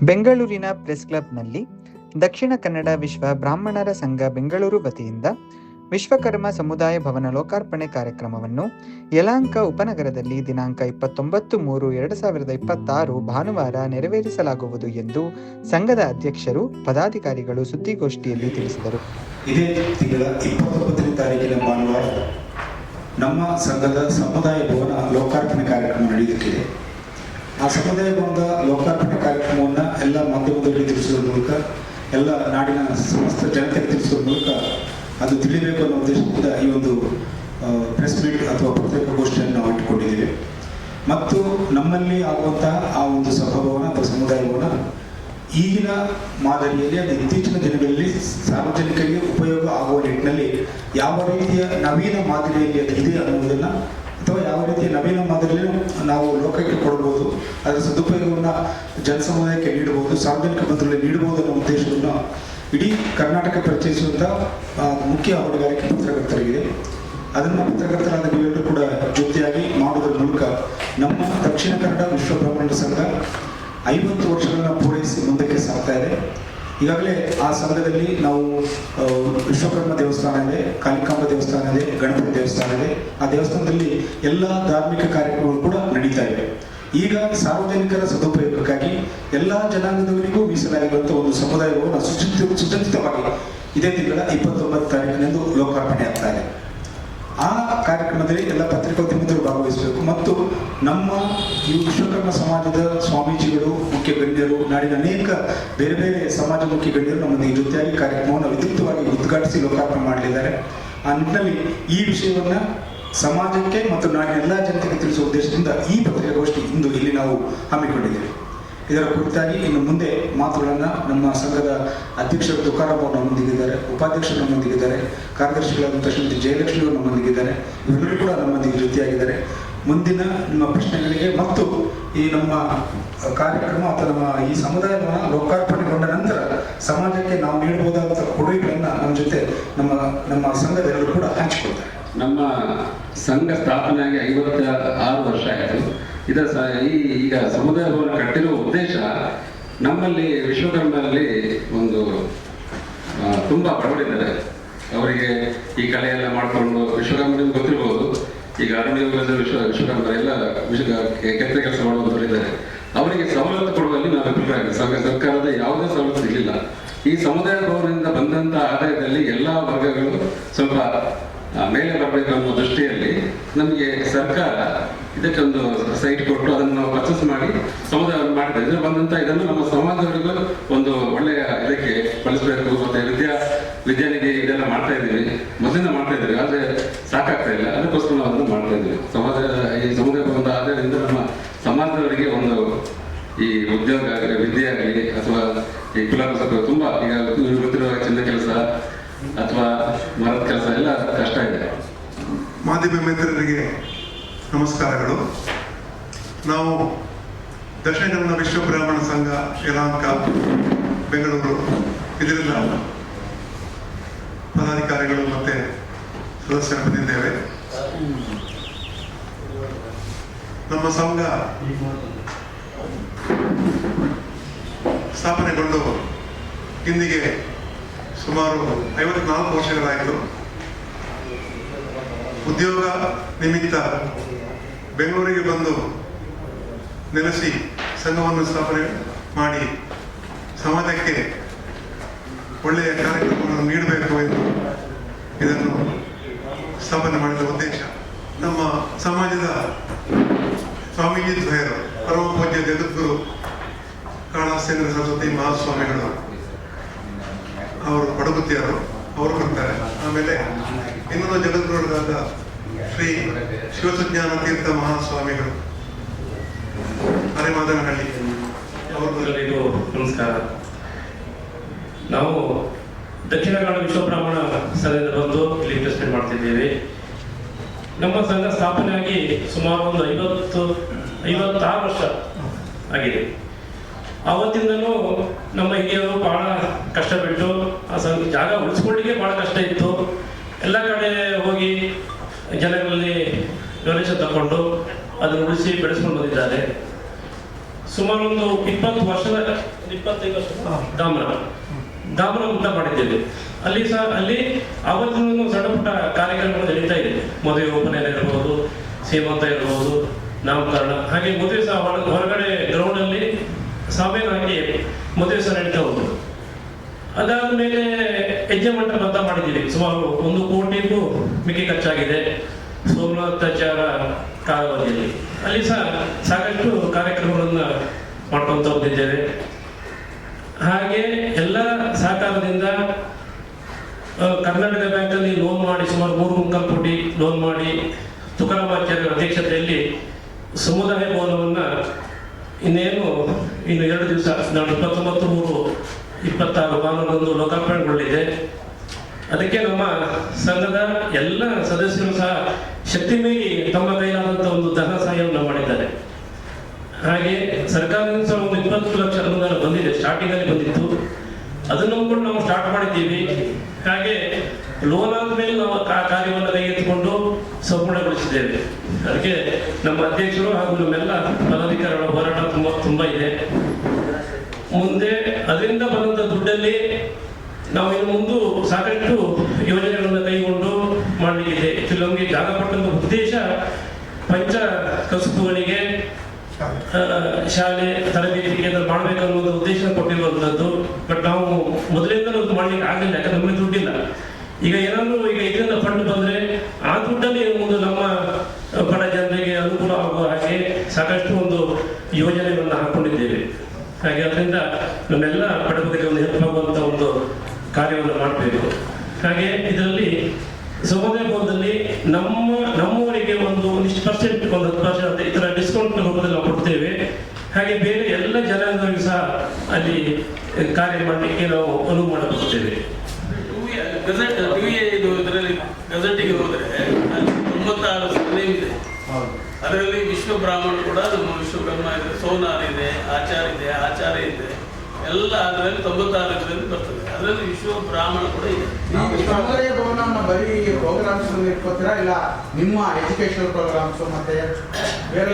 ಬೆಂಗಳೂರಿನ ಪ್ರೆಸ್ ಕ್ಲಬ್ನಲ್ಲಿ ದಕ್ಷಿಣ ಕನ್ನಡ ವಿಶ್ವ ಬ್ರಾಹ್ಮಣರ ಸಂಘ ಬೆಂಗಳೂರು ವತಿಯಿಂದ ವಿಶ್ವಕರ್ಮ ಸಮುದಾಯ ಭವನ ಲೋಕಾರ್ಪಣೆ ಕಾರ್ಯಕ್ರಮವನ್ನು ಯಲಹಂಕ ಉಪನಗರದಲ್ಲಿ ದಿನಾಂಕ 29/3/2026 ಭಾನುವಾರ ನೆರವೇರಿಸಲಾಗುವುದು ಎಂದು ಸಂಘದ ಅಧ್ಯಕ್ಷರು ಪದಾಧಿಕಾರಿಗಳು ಸುದ್ದಿಗೋಷ್ಠಿಯಲ್ಲಿ ತಿಳಿಸಿದರು. ಇದೇ ತಿಂಗಳ 29ನೇ ತಾರೀಕಿನ ಭಾನುವಾರ ನಮ್ಮ ಸಂಘದ ಸಮುದಾಯ ಭವನ ಲೋಕಾರ್ಪಣೆ ಕಾರ್ಯಕ್ರಮ ನಡೆಯುತ್ತಿದೆ. ಆ ಸಮುದಾಯ ಭವನದ ಲೋಕಾರ್ಪಣೆ ಕಾರ್ಯಕ್ರಮವನ್ನು ಎಲ್ಲ ಮಾಧ್ಯಮದಲ್ಲಿ ತಿಳಿಸುವ ಮೂಲಕ, ಎಲ್ಲ ನಾಡಿನ ಸಮಸ್ತ ಜನತೆಗೆ ತಿಳಿಸುವ ಮೂಲಕ ಅದು ತಿಳಿಬೇಕು ಅನ್ನೋ ಉದ್ದೇಶದಿಂದ ಈ ಒಂದು ಪ್ರೆಸ್ ಮೀಟ್ ಅಥವಾ ಪತ್ರಿಕಾಗೋಷ್ಠಿಯನ್ನು ನಾವು ಇಟ್ಟುಕೊಂಡಿದ್ದೇವೆ. ಮತ್ತು ನಮ್ಮಲ್ಲಿ ಆಗುವಂತಹ ಆ ಒಂದು ಸಭಾಭವನ ಅಥವಾ ಸಮುದಾಯ ಭವನ ಈಗಿನ ಮಾದರಿಯಲ್ಲಿ ಅದು ಇತ್ತೀಚಿನ ದಿನಗಳಲ್ಲಿ ಸಾರ್ವಜನಿಕರಿಗೆ ಉಪಯೋಗ ಆಗುವ ನಿಟ್ಟಿನಲ್ಲಿ ಯಾವ ರೀತಿಯ ನವೀನ ಮಾದರಿಯಲ್ಲಿ ಅದು ಇದೆ ಅನ್ನುವುದನ್ನು, ಅಥವಾ ಯಾವ ರೀತಿಯ ನವೀನ ಮಾದರಿಯಲ್ಲಿ ನಾವು ಲೋಕಕ್ಕೆ ಕೊಡಬಹುದು, ಅದರ ಸದುಪಯೋಗವನ್ನು ಜನಸಮುದಾಯಕ್ಕೆ ನೀಡಬಹುದು, ಸಾರ್ವಜನಿಕ ಬಂಧುಗಳಿಗೆ ನೀಡಬಹುದು ಅನ್ನೋ ಉದ್ದೇಶವನ್ನು ಇಡೀ ಕರ್ನಾಟಕ ಪರಿಚಯಿಸುವಂಥ ಮುಖ್ಯ ಹೊಣೆಗಾರಿಕೆ ಪತ್ರಕರ್ತರಿಗಿದೆ. ಅದನ್ನು ಪತ್ರಕರ್ತರಾದ ನೀವೆಲ್ಲರೂ ಕೂಡ ಜೊತೆಯಾಗಿ ಮಾಡುವುದರ ಮೂಲಕ ನಮ್ಮ ದಕ್ಷಿಣ ಕನ್ನಡ ವಿಶ್ವ ಬ್ರಾಹ್ಮಣರ ಸಂಘ 50 ವರ್ಷಗಳನ್ನು ಪೂರೈಸಿ ಮುಂದಕ್ಕೆ ಸಾಗ್ತಾ ಇದೆ. ಈಗಾಗಲೇ ಆ ಸಂಘದಲ್ಲಿ ನಾವು ವಿಶ್ವಕರ್ಮ ದೇವಸ್ಥಾನ ಇದೆ, ಕಾಳಿಕಾಂಬ ದೇವಸ್ಥಾನ ಇದೆ, ಗಣಪತಿ ದೇವಸ್ಥಾನ ಇದೆ. ಆ ದೇವಸ್ಥಾನದಲ್ಲಿ ಎಲ್ಲ ಧಾರ್ಮಿಕ ಕಾರ್ಯಕ್ರಮಗಳು ಕೂಡ ನಡೀತಾ ಇವೆ. ಈಗ ಸಾರ್ವಜನಿಕರ ಸದುಪಯೋಗಕ್ಕಾಗಿ ಎಲ್ಲ ಜನಾಂಗದವರಿಗೂ ಮೀಸಲಾಗಿರುವಂಥ ಒಂದು ಸಮುದಾಯ ಭವನ ಸುಸಜ್ಜಿತವಾಗಿ ಇದೇ ತಿಂಗಳ 29 ತಾರೀಕಿನಂದು ಲೋಕಾರ್ಪಣೆ ಆಗ್ತಾ ಇದೆ. ಆ ಕಾರ್ಯಕ್ರಮದಲ್ಲಿ ಎಲ್ಲ ಪತ್ರಿಕೋದ್ಯಮಿಗಳು ಭಾಗವಹಿಸಬೇಕು. ಮತ್ತು ನಮ್ಮ ಈ ವಿಶ್ವಕರ್ಮ ಸಮಾಜದ ಸ್ವಾಮೀಜಿಗಳು, ಮುಖ್ಯ ಗಣ್ಯರು, ನಾಡಿನ ಅನೇಕ ಬೇರೆ ಬೇರೆ ಸಮಾಜಮುಖಿ ಗಣ್ಯರು ನಮ್ಮೊಂದಿಗೆ ಜೊತೆಯಾಗಿ ಕಾರ್ಯಕ್ರಮವನ್ನು ವಿದ್ಯುಕ್ತವಾಗಿ ಉದ್ಘಾಟಿಸಿ ಲೋಕಾರ್ಪಣೆ ಮಾಡಲಿದ್ದಾರೆ. ಆ ನಿಟ್ಟಿನಲ್ಲಿ ಈ ವಿಷಯವನ್ನು ಸಮಾಜಕ್ಕೆ ಮತ್ತು ನಾಡಿನ ಎಲ್ಲ ಜನತೆಗೆ ತಿಳಿಸುವ ಉದ್ದೇಶದಿಂದ ಈ ಪತ್ರಿಕಾಗೋಷ್ಠಿ ಇಂದು ಇಲ್ಲಿ ನಾವು ಹಮ್ಮಿಕೊಂಡಿದ್ದೇವೆ. ಇದರ ಕುರಿತಾಗಿ ಇನ್ನು ಮುಂದೆ ಮಾತುಗಳನ್ನು ನಮ್ಮ ಸಂಘದ ಅಧ್ಯಕ್ಷರು ತುಕಾರಾಮ್ ಅವರು ನಮ್ಮೊಂದಿಗಿದ್ದಾರೆ, ಉಪಾಧ್ಯಕ್ಷರು ನಮ್ಮೊಂದಿಗಿದ್ದಾರೆ, ಕಾರ್ಯದರ್ಶಿಗಳಾದಂಥ ಶ್ರೀಮತಿ ಜಯಲಕ್ಷ್ಮಿ ಅವರು ನಮ್ಮೊಂದಿಗಿದ್ದಾರೆ. ಇವರೆಲ್ಲರೂ ಕೂಡ ನಮ್ಮೊಂದಿಗೆ ಜೊತೆಯಾಗಿದ್ದಾರೆ. ಮುಂದಿನ ನಿಮ್ಮ ಪ್ರಶ್ನೆಗಳಿಗೆ ಮತ್ತು ಈ ನಮ್ಮ ಕಾರ್ಯಕ್ರಮ ಅಥವಾ ನಮ್ಮ ಈ ಸಮುದಾಯವನ್ನು ಲೋಕಾರ್ಪಣೆಗೊಂಡ ನಂತರ ಸಮಾಜಕ್ಕೆ ನಾವು ನೀಡಬಹುದಾದಂಥ ಕೊಡುಗೆಗಳನ್ನು ನಮ್ಮ ಜೊತೆ ನಮ್ಮ ಸಂಘದೆಲ್ಲರೂ ಕೂಡ ಹಂಚಿಕೊಳ್ತಾರೆ. ನಮ್ಮ ಸಂಘ ಸ್ಥಾಪನೆಯಾಗಿ 56 ವರ್ಷ ಆಯಿತು. ಈಗ ಸಮುದಾಯ ಭವನ ಕಟ್ಟಿರುವ ಉದ್ದೇಶ, ನಮ್ಮಲ್ಲಿ ವಿಶ್ವಕರ್ಮರಲ್ಲಿ ಒಂದು ತುಂಬ ಬಡವರಿದ್ದಾರೆ. ಅವರಿಗೆ ಈ ಕಲೆ ಎಲ್ಲ ಮಾಡಿಕೊಂಡು ವಿಶ್ವಕರ್ಮರಿಗೆ ಗೊತ್ತಿರ್ಬೋದು. ಈಗ ಅರಣ್ಯದಲ್ಲಿ ವಿಶ್ವಕರ್ಮ ಎಲ್ಲ ಕೆತ್ತನೆ ಕೆಲಸ ಮಾಡುವವರಿದ್ದಾರೆ. ಅವರಿಗೆ ಸವಲತ್ತು ಕೊಡುವಲ್ಲಿ ನಾವು ವಿಫಲರಾಗಿದ್ದೇವೆ. ಸರ್ಕಾರದ ಯಾವುದೇ ಸವಲತ್ತು ಸಿಗಲಿಲ್ಲ. ಈ ಸಮುದಾಯ ಭವನದಿಂದ ಬಂದಂಥ ಆದಾಯದಲ್ಲಿ ಎಲ್ಲ ವರ್ಗಗಳು ಸ್ವಲ್ಪ ಮೇಲೆ ಬರಬೇಕು ಅನ್ನೋ ದೃಷ್ಟಿಯಲ್ಲಿ ನಮಗೆ ಸರ್ಕಾರ ಇದಕ್ಕೊಂದು ಸೈಟ್ ಕೊಟ್ಟು ಅದನ್ನು ನಾವು ಪರ್ಚೇಸ್ ಮಾಡಿ ಸಮುದಾಯವನ್ನು ಮಾಡಿದ್ದೇವೆ. ಇದರಲ್ಲಿ ಬಂದಂಥ ಇದನ್ನು ನಮ್ಮ ಸಮಾಜದವರಿಗೂ ಒಂದು ಒಳ್ಳೆಯ ಇದಕ್ಕೆ ಬಳಸಬೇಕು. ಮತ್ತು ವಿದ್ಯಾನಿಧಿ ಇದೆಲ್ಲ ಮಾಡ್ತಾ ಇದ್ದೀವಿ, ಮೊದಲಿಂದ ಮಾಡ್ತಾ ಇದ್ದೀವಿ, ಆದರೆ ಸಾಕಾಗ್ತಾ ಇಲ್ಲ. ಅದಕ್ಕೋಸ್ಕರ ನಾವು ಅದನ್ನು ಮಾಡ್ತಾ ಇದ್ದೀವಿ. ಈ ಸಮುದಾಯ ಒಂದು ಆಧಾರದಿಂದ ನಮ್ಮ ಸಮಾಜದವರಿಗೆ ಒಂದು ಈ ಉದ್ಯೋಗ ಆಗಲಿ, ವಿದ್ಯೆ ಆಗಲಿ, ಅಥವಾ ಈ ಕುಲಕಸಬ ತುಂಬ ಈಗ ಗೊತ್ತಿರುವ ಚಿನ್ನ ಕೆಲಸ ಅಥವಾ ಮರದ ಕೆಲಸ ಎಲ್ಲ ಕಷ್ಟ ಇದೆ. ಮಾಧ್ಯಮ ಮಿತ್ರರಿಗೆ ನಮಸ್ಕಾರಗಳು. ನಾವು ದಕ್ಷಿಣ ಕನ್ನಡ ವಿಶ್ವ ಬ್ರಾಹ್ಮಣ ಸಂಘ ಯಲಹಂಕ ಬೆಂಗಳೂರು ಇದರಿಂದ ಪದಾಧಿಕಾರಿಗಳು ಮತ್ತೆ ಸದಸ್ಯರು ಬಂದಿದ್ದೇವೆ. ನಮ್ಮ ಸಂಘ ಸ್ಥಾಪನೆಗೊಂಡು ಇಂದಿಗೆ ಸುಮಾರು 54 ವರ್ಷಗಳಾಯಿತು. ಉದ್ಯೋಗ ನಿಮಿತ್ತ ಬೆಂಗಳೂರಿಗೆ ಬಂದು ನೆಲೆಸಿ ಸಂಘವನ್ನು ಸ್ಥಾಪನೆ ಮಾಡಿ ಸಮಾಜಕ್ಕೆ ಒಳ್ಳೆಯ ಕಾರ್ಯಕ್ರಮಗಳನ್ನು ನೀಡಬೇಕು ಎಂದು ಇದನ್ನು ಸ್ಥಾಪನೆ ಮಾಡಿದ ಉದ್ದೇಶ. ನಮ್ಮ ಸಮಾಜದ ಸ್ವಾಮೀಜಿ ದ್ವಯರು ಪರಮ ಪೂಜ್ಯ ಜಗದ್ಗುರು ಕಾಳಾಸೇಂದ್ರ ಸರಸ್ವತಿ ಮಹಾಸ್ವಾಮಿಗಳು, ಅವರು ಪಡಗುತ್ತಿಯರು, ಅವರು ಬರ್ತಾರೆ. ಆಮೇಲೆ ಇನ್ನೊಂದು ಜಗದ್ಗುರುಗಳಾದ ಶ್ರೀ ಶಿವಸುಜ್ಞಾನ ತೀರ್ಥ ಮಹಾಸ್ವಾಮಿಗಳು ಅರೆಮಾದನಹಳ್ಳಿ ಅವರಿಗೂ ನಮಸ್ಕಾರ. ನಾವು ದಕ್ಷಿಣ ಕನ್ನಡ ವಿಶ್ವ ಬ್ರಾಹ್ಮಣ ಸಂಘದ ಬಂದು ಇಲ್ಲಿ ಪ್ರೆಸೆಂಟ್ ಮಾಡ್ತಿದ್ದೇವೆ. ನಮ್ಮ ಸಂಘ ಸ್ಥಾಪನೆಯಾಗಿ ಸುಮಾರು ಒಂದು 56 ವರ್ಷ ಆಗಿದೆ. ಆವತ್ತಿಂದಲೂ ನಮ್ಮ ಹಿರಿಯರು ಬಹಳ ಕಷ್ಟಪಟ್ಟು ಆ ಜಾಗ ಉಳಿಸ್ಕೊಳ್ಳಿಕ್ಕೆ ಬಹಳ ಕಷ್ಟ ಇತ್ತು. ಎಲ್ಲ ಕಡೆ ಹೋಗಿ ಜನಗಳಲ್ಲಿ ಡೊನೇಷನ್ ತಗೊಂಡು ಅದನ್ನು ಉಳಿಸಿ ಬೆಳೆಸ್ಕೊಂಡು ಬಂದಿದ್ದಾರೆ. ಸುಮಾರು ಒಂದು 25 ವರ್ಷ ದಾಮನ ಊಟ ಮಾಡಿದ್ದೇವೆ. ಅಲ್ಲಿ ಆವತ್ತಿನ ಸಣ್ಣ ಪುಟ್ಟ ಕಾರ್ಯಕ್ರಮಗಳು ನಡೀತಾ ಇದೆ. ಮದುವೆ ಉಪನಯನ ಇರ್ಬೋದು, ಸೀಮಂತ ಇರ್ಬೋದು, ನಾಮಕರಣ, ಹಾಗೆ ಮದುವೆ ಸಹ ಹೊರಗಡೆ ಗ್ರೌಂಡ್ ಅಲ್ಲಿ ಸಾವೇನು ಹಾಕಿ ಮದುವೆ ಸಹ ನಡೀತಾ ಹೋಗುದು. ಅದಾದ ಮೇಲೆ ಹೆಜ್ಜೆ ಮಂಟಪ ಅಂತ ಮಾಡಿದ್ದೀವಿ. ಸುಮಾರು 1 ಕೋಟಿಗೂ ಮಿಕ್ಕಿ ಖರ್ಚಾಗಿದೆ ಸೋಮನಾಥಾಚಾರ ಕಾಲಾವಧಿಯಲ್ಲಿ. ಅಲ್ಲಿ ಸಹ ಸಾಕಷ್ಟು ಕಾರ್ಯಕ್ರಮಗಳನ್ನು ಮಾಡ್ಕೊಂತ ಹೋಗಿದ್ದೇವೆ. ಹಾಗೆ ಎಲ್ಲ ಸಹಕಾರದಿಂದ ಕರ್ನಾಟಕ ಬ್ಯಾಂಕಲ್ಲಿ ಲೋನ್ ಮಾಡಿ ಸುಮಾರು 3 ಕೋಟಿ ಲೋನ್ ಮಾಡಿ ತುಕಾರಾಮಾಚಾರ್ಯರ ಅಧ್ಯಕ್ಷತೆಯಲ್ಲಿ ಸಮುದಾಯ ಭವನವನ್ನು ಇನ್ನು 2 ದಿವಸ ನಾನು 29/3/26 ಭಾನುವಾರದಂದು ಲೋಕಾರ್ಪಣೆಗೊಳ್ಳಿದೆ. ಅದಕ್ಕೆ ನಮ್ಮ ಸಂಘದ ಎಲ್ಲ ಸದಸ್ಯರು ಸಹ ಶಕ್ತಿ ಮೀರಿ ತಮ್ಮ ಕೈಲಾದಂಥ ಒಂದು ಧನ ಸಹಾಯವನ್ನು ಮಾಡಿದ್ದಾರೆ. ಹಾಗೆ ಸರ್ಕಾರದಿಂದ ಸಹ ಒಂದು 20 ಲಕ್ಷ ಅನುದಾನ ಬಂದಿದೆ, ಸ್ಟಾರ್ಟಿಂಗ್ ಅಲ್ಲಿ ಬಂದಿತ್ತು. ಅದನ್ನು ಕೂಡ ನಾವು ಸ್ಟಾರ್ಟ್ ಮಾಡಿದ್ದೀವಿ. ಹಾಗೆ ಲೋನ್ ಆದ್ಮೇಲೆ ನಾವು ಕಾರ್ಯವನ್ನು ಕೈಗೆತ್ತಿಕೊಂಡು ಸಂಪೂರ್ಣಗೊಳಿಸಿದ್ದೇವೆ. ಅದಕ್ಕೆ ನಮ್ಮ ಅಧ್ಯಕ್ಷರು ಹಾಗೂ ನಮ್ಮೆಲ್ಲ ಪದಾಧಿಕಾರಿಗಳ ಹೋರಾಟ ತುಂಬಾ ಇದೆ. ಮುಂದೆ ಅದರಿಂದ ಬಂದಂತ ದುಡ್ಡಲ್ಲಿ ನಾವು ಇನ್ನು ಮುಂದೆ ಸಾಕಷ್ಟು ಯೋಜನೆಗಳನ್ನು ಕೈಗೊಂಡು ಮಾಡಲಿಕ್ಕಿದೆ. ನಮಗೆ ಜಾಗ ಕೊಟ್ಟಂತ ಉದ್ದೇಶ ಪಂಚ ಕಸುಬುಗಳಿಗೆ ಶಾಲೆ ತರಬೇತಿ ಕೇಂದ್ರ ಮಾಡಬೇಕನ್ನೋದು ಉದ್ದೇಶ ಕೊಟ್ಟಿರುವಂತದ್ದು. ಬಟ್ ನಾವು ಮೊದಲಿಂದ ಮಾಡ್ಲಿಕ್ಕೆ ಆಗಲಿಲ್ಲ, ಯಾಕಂದ್ರೆ ನಮಗೆ ದುಡ್ಡಿಲ್ಲ. ಈಗ ಏನಾದ್ರು ಇದರಿಂದ ಫಂಡ್ ಬಂದ್ರೆ ಆ ದುಡ್ಡಲ್ಲಿ ಒಂದು ನಮ್ಮ ಬಡ ಜನರಿಗೆ ಅನುಕೂಲ ಆಗುವ ಹಾಗೆ ಸಾಕಷ್ಟು ಒಂದು ಯೋಜನೆಗಳನ್ನು ಹಾಕೊಂಡಿದ್ದೇವೆ. ಹಾಗೆ ಅದರಿಂದ ನಮ್ಮೆಲ್ಲ ಬಡವರಿಗೆ ಒಂದು ಹೆಲ್ಪ್ ಆಗುವಂತ ಒಂದು ಕಾರ್ಯವನ್ನು ಮಾಡಬೇಕು. ಹಾಗೆ ಇದರಲ್ಲಿ ಸಮುದಾಯ ಭವನದಲ್ಲಿ ನಮ್ಮವರಿಗೆ ಒಂದಿಷ್ಟು ಪರ್ಸೆಂಟ್, 10% ಈ ತರ ಡಿಸ್ಕೌಂಟ್ ರೂಪದಲ್ಲಿ ನಾವು ಕೊಡ್ತೇವೆ. ಹಾಗೆ ಬೇರೆ ಎಲ್ಲ ಜನಾಂಗಗಳಿಗೂ ಸಹ ಅಲ್ಲಿ ಕಾರ್ಯ ಮಾಡಲಿಕ್ಕೆ ನಾವು ಅನುವು ಮಾಡಿಕೊಡ್ತೇವೆ. ಗಜೆಟಿಗೆ ಹೋದ್ರೆ 96 ನೇಮ್ ಇದೆ. ಅದರಲ್ಲಿ ವಿಶ್ವ ಬ್ರಾಹ್ಮಣ ಕೂಡ ನಮ್ಮ ವಿಶ್ವಕರ್ಮ ಇದೆ, ಸೋನಾರ್ ಇದೆ, ಆಚಾರ್ಯ ಇದೆ, ಎಲ್ಲ ಅದರಲ್ಲಿ 96 ಬರ್ತದೆ. ಅದರಲ್ಲಿ ವಿಶ್ವ ಬ್ರಾಹ್ಮಣ ಕೂಡ ಇದೆ. ಸಮುದಾಯ ಭವನ ಬರೀ ಪ್ರೋಗ್ರಾಮ್ಸ್ ಇಟ್ಕೋತೀರಾ, ಇಲ್ಲ ನಿಮ್ಮ ಎಜುಕೇಶನಲ್ ಪ್ರೋಗ್ರಾಮ್ಸ್ ಮತ್ತೆ ಬೇರೆ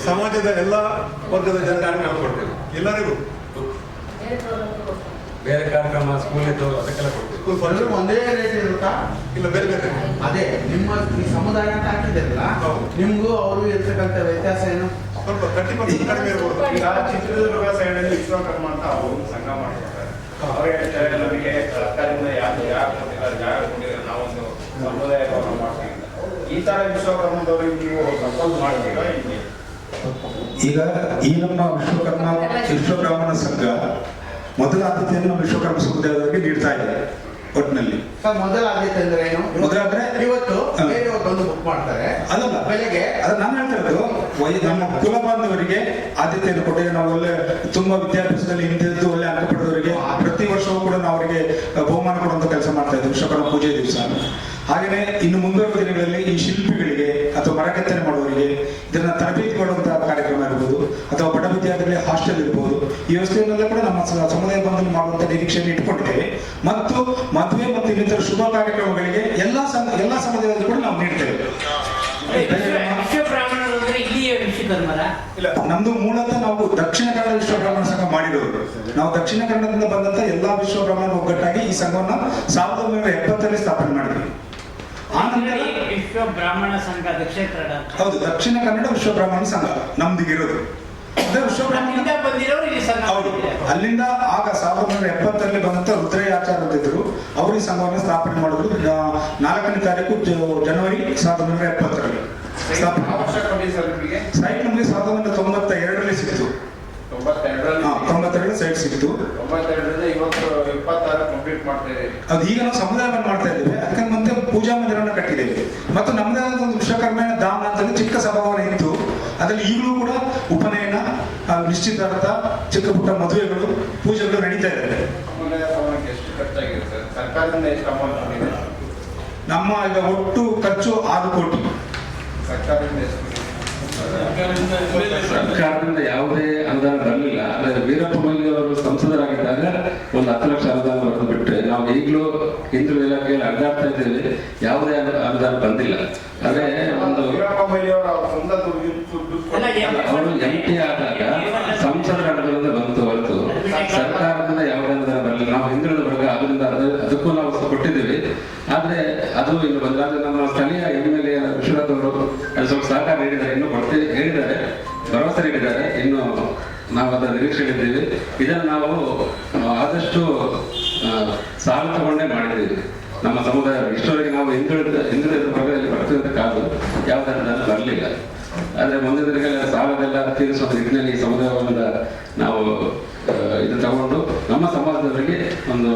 ಸಮಾಜದ ಎಲ್ಲ ವರ್ಗದ ಜನರಿಗೆ ಕೊಡ್ತೇವೆ. ಎಲ್ಲರಿಗೂ ಬೇರೆ ಕಾರ್ಯಕ್ರಮ ಸ್ಕೂಲ್ ಇದ್ದು ಅದಕ್ಕೆಲ್ಲ ಕೊಡ್ತೀವಿ. ಒಂದೇ ರೇಟ್ ಇರುತ್ತಾ? ಇಲ್ಲ, ಬೇರೆ ಬೇರೆ. ಅದೇ ನಿಮ್ಮ ಈ ಸಮುದಾಯ ಅಂತ ಹಾಕಿದ್ರಲ್ಲ, ನಿಮ್ಗೂ ಅವರು ಇರ್ತಕ್ಕಂಥ ವ್ಯತ್ಯಾಸ ಏನು? ಸ್ವಲ್ಪ 30% ಕಡಿಮೆ ಇರ್ಬೋದು. ಈಗ ಚಿತ್ರದುರ್ಗ ಸೈಡಲ್ಲಿ ವಿಶ್ವಕರ್ಮ ಅಂತ ಅವರು ಸಂಘ ಮಾಡ್ತಾರೆ. ಅವರಿಗೆ ನಮಗೆ ಸರ್ಕಾರದಿಂದ ಯಾರು ಜಾಗ ಕೊಟ್ಟಿದ್ರೆ ನಾವೊಂದು ಸಮುದಾಯ ಭವನ ಮಾಡ್ತೀವಿ. ಈ ತರ ವಿಶ್ವಕರ್ಮದವ್ರಿಗೆ ನೀವು ಪ್ರಪೋಸ್ ಮಾಡ್ತೀರಾ? ಈಗ ಈ ನಮ್ಮ ವಿಶ್ವಬ್ರಾಹ್ಮಣ ಸಂಘ ಮೊದಲ ಆದ್ಯತೆಯನ್ನು ನಮ್ಮ ವಿಶ್ವಕರ್ಮ ಸಮುದಾಯದವರಿಗೆ ನೀಡ್ತಾ ಇದೆ. ಒಟ್ಟಿನಲ್ಲಿ ಮೊದಲ ಆದ್ಯತೆ ಅಂದ್ರೆ ಏನು? ಮೊದಲಾದ್ರೆ ಇವತ್ತು ಬೇರೆಯವರು ಬಂದು ಬುಕ್ ಮಾಡ್ತಾರೆ, ಅದಲ್ಲ ಬೆಲೆಗೆ. ಅದು ನಾನು ಹೇಳ್ತಾ ಇರೋದು ನಮ್ಮ ಕುಲ ಬಾಂಧವರಿಗೆ ಆದ್ಯತೆಯನ್ನು ಕೊಟ್ಟಿಗೆ. ನಾವು ಒಳ್ಳೆ ತುಂಬಾ ವಿದ್ಯಾಭ್ಯಾಸದಲ್ಲಿ ಹಿಂದಿದ್ದು ಒಳ್ಳೆ ಅಂಕ ಪಡೆದವರಿಗೆ ಪ್ರತಿ ವರ್ಷವೂ ಕೂಡ ನಾವು ಅವರಿಗೆ ಬಹುಮಾನ ಕೊಡುವಂತ ಕೆಲಸ ಮಾಡ್ತಾ ಇದ್ದೀವಿ ವಿಶ್ವಕರ್ಮ ಪೂಜೆ ದಿವಸ. ಹಾಗೆಯೇ ಇನ್ನು ಮುಂಬರುವ ದಿನಗಳಲ್ಲಿ ಈ ಶಿಲ್ಪಿಗಳಿಗೆ ಅಥವಾ ಮರಕೆತ್ತನೆ ಮಾಡುವವರಿಗೆ ಇದನ್ನ ತರಬೇತಿ ಕೊಡುವಂತಹ ಕಾರ್ಯಕ್ರಮ ಇರ್ಬೋದು, ಅಥವಾ ಬಡ ವಿದ್ಯಾರ್ಥಿಗಳಿಗೆ ಹಾಸ್ಟೆಲ್ ಇರ್ಬೋದು. ಈ ವ್ಯವಸ್ಥೆಯನ್ನೆಲ್ಲ ಕೂಡ ನಮ್ಮ ಸಮುದಾಯ ಭವನದಲ್ಲಿ ಮಾಡುವಂತ ನಿರೀಕ್ಷೆಯನ್ನು ಇಟ್ಕೊಂಡಿದ್ದೇವೆ. ಮತ್ತು ಮದುವೆ ಮತ್ತು ಇನ್ನಿತರ ಶುಭ ಕಾರ್ಯಕ್ರಮಗಳಿಗೆ ಎಲ್ಲಾ ಸಮುದಾಯದಲ್ಲಿ ಕೂಡ ನಾವು ನೀಡ್ತೇವೆ. ಇಲ್ಲ, ನಮ್ದು ಮೂಲತಃ ನಾವು ದಕ್ಷಿಣ ಕನ್ನಡ ವಿಶ್ವ ಬ್ರಾಹ್ಮಣ ಸಂಘ ಮಾಡಿರೋರು. ನಾವು ದಕ್ಷಿಣ ಕನ್ನಡದಿಂದ ಬಂದಂತ ಎಲ್ಲಾ ವಿಶ್ವ ಬ್ರಾಹ್ಮಣ ಒಗ್ಗಟ್ಟಾಗಿ ಈ ಸಂಘವನ್ನ 1970ರಲ್ಲಿ ಸ್ಥಾಪನೆ ಮಾಡಿದ್ವಿ. ವಿಶ್ವ ಬ್ರಾಹ್ಮಣ ಸಂಘ ದಕ್ಷಿಣ ಕನ್ನಡ. ಹೌದು, ದಕ್ಷಿಣ ಕನ್ನಡ ವಿಶ್ವ ಬ್ರಾಹ್ಮಣ ಸಂಘ ನಮ್ದಿಗಿರೋದು. ವಿಶ್ವ ಬ್ರಾಹ್ಮಣ ಹೌದು. ಅಲ್ಲಿಂದ ಆಗ 1970ರಲ್ಲಿ ಬಂದಂತ ರುದ್ರಯ್ಯ ಆಚಾರ್ಯ ಅಂತಿದ್ರು. ಅವರು ಈ ಸಂಘವನ್ನು ಸ್ಥಾಪನೆ ಮಾಡಿದ್ರು 4ನೇ ತಾರೀಕು ಜನವರಿ 1970ರಲ್ಲಿ. ಸೈಟ್ ನಮಗೆ 1992ರಲ್ಲಿ ಸಿಕ್ತು. 92ರಲ್ಲಿ ಸೈಟ್ ಸಿಕ್ತು. 92ರಿಂದ ಇವತ್ತು 26 ಕಂಪ್ಲೀಟ್ ಮಾಡ್ತಾ ಇದ್ದೀವಿ. ಅದು ಈಗ ನಾವು ಸಮುದಾಯವನ್ನು ಮಾಡ್ತಾ ಇದ್ದೇವೆ. ಅದಕ್ಕೆ ಮತ್ತೆ ಪೂಜಾ ಮಂದಿರವನ್ನು ಕಟ್ಟಿದ್ದೇವೆ. ಮತ್ತು ನಮ್ಮದೇ ಆದ ಒಂದು ವಿಶ್ವಕರ್ಮನ ಧಾಮ ಅಂತ ಚಿಕ್ಕ ಸಭಾಭವನ ಇತ್ತು. ಅದರಲ್ಲಿ ಈಗಲೂ ಕೂಡ ಉಪನಯನ, ನಿಶ್ಚಿತಾರ್ಥ, ಚಿಕ್ಕ ಪುಟ್ಟ ಮದುವೆಗಳು, ಪೂಜೆಗಳು ನಡೀತಾ ಇದ್ದಾವೆ. ಸಮುದಾಯ ಭವನಕ್ಕೆ ಎಷ್ಟು ಖರ್ಚಾಗಿರುತ್ತೆ? ಸರ್ಕಾರದಿಂದ ಎಷ್ಟು ಅಮೌಂಟ್ ಬಂದಿದೆ? ನಮ್ಮ ಈಗ ಒಟ್ಟು ಖರ್ಚು 6 ಕೋಟಿ. ಸರ್ಕಾರದಿಂದ ಎಷ್ಟು? ಸರ್ಕಾರದಿಂದ ಯಾವುದೇ ಅನುದಾನ ಬರಲಿಲ್ಲ. ಆದರೆ ವೀರಪ್ಪ ಮೊಯ್ಲಿ ಅವರು ಸಂಸದರಾಗಿದ್ದಾಗ ಒಂದು 10 ಲಕ್ಷ ಅನುದಾನ ಬರೆದು ಬಿಟ್ಟರೆ ನಾವು ಈಗಲೂ ಹಿಂದುಳಿದ ಇಲಾಖೆಯಲ್ಲಿ ಅಡ್ಡಾಡ್ತಾ ಇದ್ದೇವೆ. ಯಾವುದೇ ಅನುದಾನ ಬಂದಿಲ್ಲ. ಅದೇ ಒಂದು ವೀರಪ್ಪ ಮೊಯ್ಲಿ ಅವರು ಸ್ವಂತ ದುಡ್ಡು ಅವರು MP ಆದರೆ ಅದು ಇನ್ನು ಬಂದ್ರೆ ನಮ್ಮ ಸ್ಥಳೀಯ MLA ವಿಶ್ವನಾಥ್ ಅವರು ಅದು ಸ್ವಲ್ಪ ಸಹಕಾರ ನೀಡಿದ್ದಾರೆ, ಇನ್ನು ಹೇಳಿದ್ದಾರೆ, ಭರವಸೆ ನೀಡಿದ್ದಾರೆ. ಇನ್ನು ನಾವು ಅದರ ನಿರೀಕ್ಷೆಯಲ್ಲಿದ್ದೀವಿ. ಇದನ್ನು ನಾವು ಆದಷ್ಟು ಸಾಲ ತಗೊಂಡೇ ಮಾಡಿದ್ದೀವಿ. ನಮ್ಮ ಸಮುದಾಯ ಇಷ್ಟವರೆಗೆ ನಾವು ಹಿಂದುಳಿದ ಭಾಗದಲ್ಲಿ ಬರ್ತಿದ್ದ ಕಾದು ಯಾವ ಥರದಲ್ಲಿ ಬರಲಿಲ್ಲ. ಆದರೆ ಮುಂದಿನ ದಿನಗಳ ಸಾಲದೆಲ್ಲ ತೀರಿಸುವ ನಿಟ್ಟಿನಲ್ಲಿ ಈ ಸಮುದಾಯದಿಂದ ನಾವು ಇದು ತಗೊಂಡು ನಮ್ಮ ಸಮಾಜದವರಿಗೆ ಒಂದು